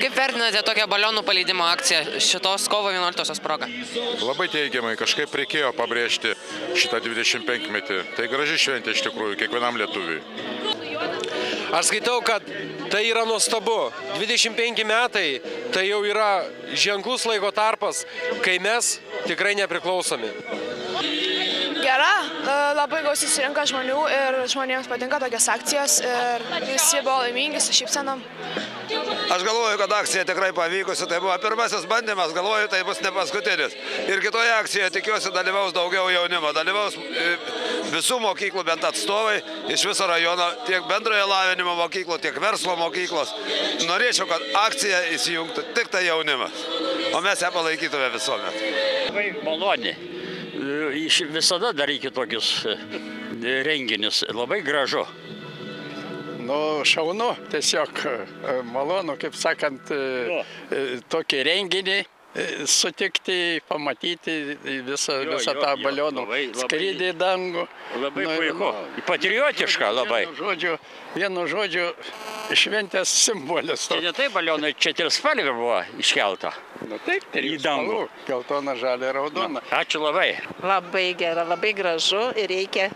Kaip vertinate tokią balionų paleidimo akciją šitos kovo 11-osios proga? Labai teigiamai, kažkaip reikėjo pabrėžti šitą 25-metį. Tai graži šventė iš tikrųjų kiekvienam lietuviui. Aš skaitau, kad tai yra nuostabu. 25 metai tai jau yra ženklus laiko tarpas, kai mes tikrai nepriklausomi. Gera, labai gausiai susirinka žmonių ir žmonėms patinka tokios akcijos ir visi buvo laimingi su šypsenom. Aš galvoju, kad akcija tikrai pavykusi, tai buvo pirmasis bandymas, galvoju, tai bus ne paskutinis. Ir kitoje akcijoje tikiuosi dalyvaus daugiau jaunimo, dalyvaus visų mokyklų bent atstovai iš viso rajono, tiek bendrojo lavinimo mokyklų, tiek verslo mokyklos. Norėčiau, kad akcija įsijungtų tik tai jaunimas, o mes ją palaikytume visuomet. Labai maloni. Visada daryti tokius renginius. Labai gražu. Nu, šaunu, tiesiog malonu, kaip sakant, tokį renginį sutikti, pamatyti visą tą balionų skrydį į dangų. Labai puiku. Patriotiška labai. Vienu žodžiu, šventės simbolis. Čia ne tai balionai, čia trispalvė buvo iškelta. Nu taip, į dangų. Geltona, žalia, raudona. Ačiū labai. Labai gera, labai gražu ir reikia.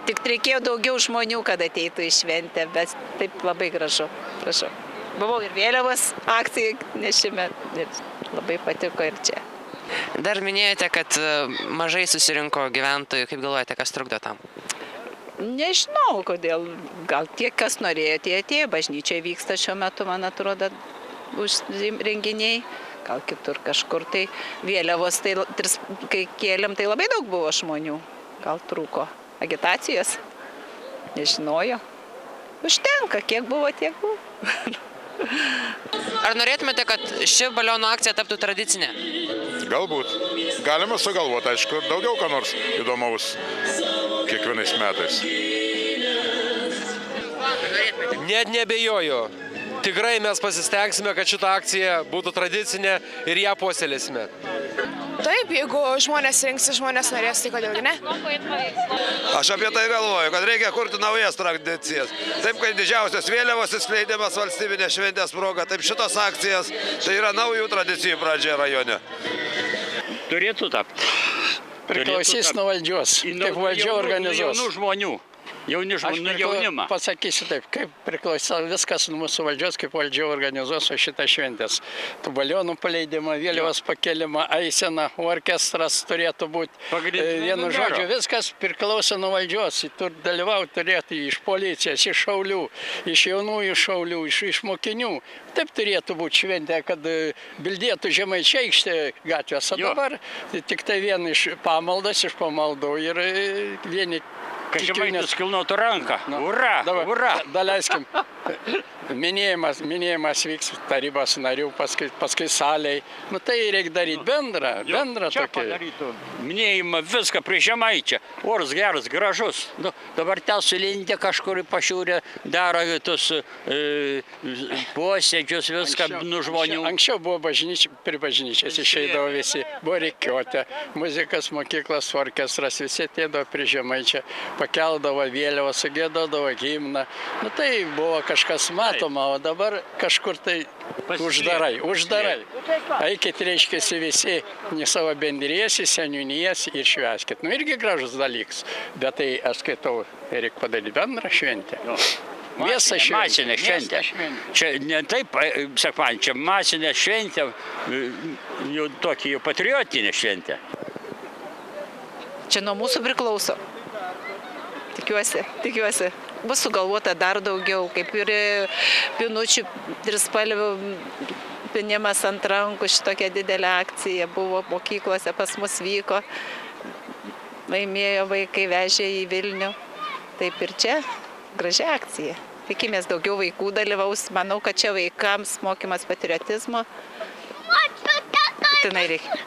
Tik reikėjo daugiau žmonių, kad ateitų į šventę, bet taip labai gražu. Prašau. Buvau ir vėliavos akcijai nešime ir labai patiko ir čia. Dar minėjote, kad mažai susirinko gyventojų. Kaip galvojate, kas trukdo tam? Nežinau, kodėl. Gal tie, kas norėjo, tie atėjo. Bažnyčiai vyksta šiuo metu, man atrodo, renginiai. Gal kitur kažkur. Tai vėliavos, tai, kai kėlėm, tai labai daug buvo žmonių. Gal trūko agitacijos. Nežinojo. Užtenka, kiek buvo, tiek buvo. Ar norėtumėte, kad ši balionų akcija taptų tradicinė? Galbūt. Galima sugalvoti, aišku, daugiau ką nors įdomaus kiekvienais metais. Net nebejoju. Tikrai mes pasistengsime, kad šita akcija būtų tradicinė ir ją puoselėsime. Taip, jeigu žmonės rinksis, žmonės norės, tai kodėl ne? Aš apie tai galvoju, kad reikia kurti naujas tradicijas. Taip, kad didžiausias vėliavos įskleidimas valstybinės šventės proga, taip šitos akcijas, tai yra naujų tradicijų pradžia rajone. Turėtų tapti. Priklausys nuo valdžios, kaip valdžia organizuos. Jaunų žmonių. Jauni žmonių jaunimą. Pasakysiu taip, kaip priklauso viskas nuo mūsų valdžios, kaip valdžia organizuos šitą šventės. Tų balionų paleidimą, vėliavos pakelimą, eiseną, orkestras turėtų būti. Vienu žodžiu, viskas priklauso nuo valdžios. Tur dalyvauti turėtų iš policijos, iš šaulių, iš jaunųjų šaulių, iš mokinių. Taip turėtų būti šventė, kad bildėtų Žemaičiai aikštė gatvės. O dabar tik tai vien iš pamaldos, iš pamaldų ir vieni. Kad Žemaitis kilnotų ranką. Ura! Ura! Daleiskim. Minėjimas vyks tarybos narių, paskui saliai. Nu tai reikia daryti bendrą čia tokį. padarytų. Minėjimą viską prie Žemaičio. Oras geras, gražus. Nu, dabar ten sulindė kažkur į pašiūrę, daro tos posėdžius, viską nu žmonių. Anksčiau buvo prie bažnyčios išeidavo visi. Buvo rikiuotė, muzikos mokyklos, orkestras, visi atėdavo prie Žemaičio. Pakeldavo vėliavą, sugėdodavo himną. Nu tai buvo kažkas matoma, o dabar kažkur tai uždarai. Eikit, reiškiasi, visi į savo bendrijas, į seniūnijas ir švęskit. Nu irgi gražus dalykas, bet tai aš skaitau, reikia padaryti bendrą šventę. Masinė šventė. Čia ne taip, sakman, čia masinė šventė, jau tokia jau patriotinė šventė. Čia nuo mūsų priklauso. Tikiuosi. Bus sugalvota dar daugiau, kaip ir pinučių trispalvių pinimas ant rankų, šitokia didelė akcija buvo mokyklose, pas mus vyko, laimėjo vaikai, vežė į Vilnių. Taip ir čia graži akcija. Tikimės daugiau vaikų dalyvaus, manau, kad čia vaikams mokymas patriotizmo. Tai reikia.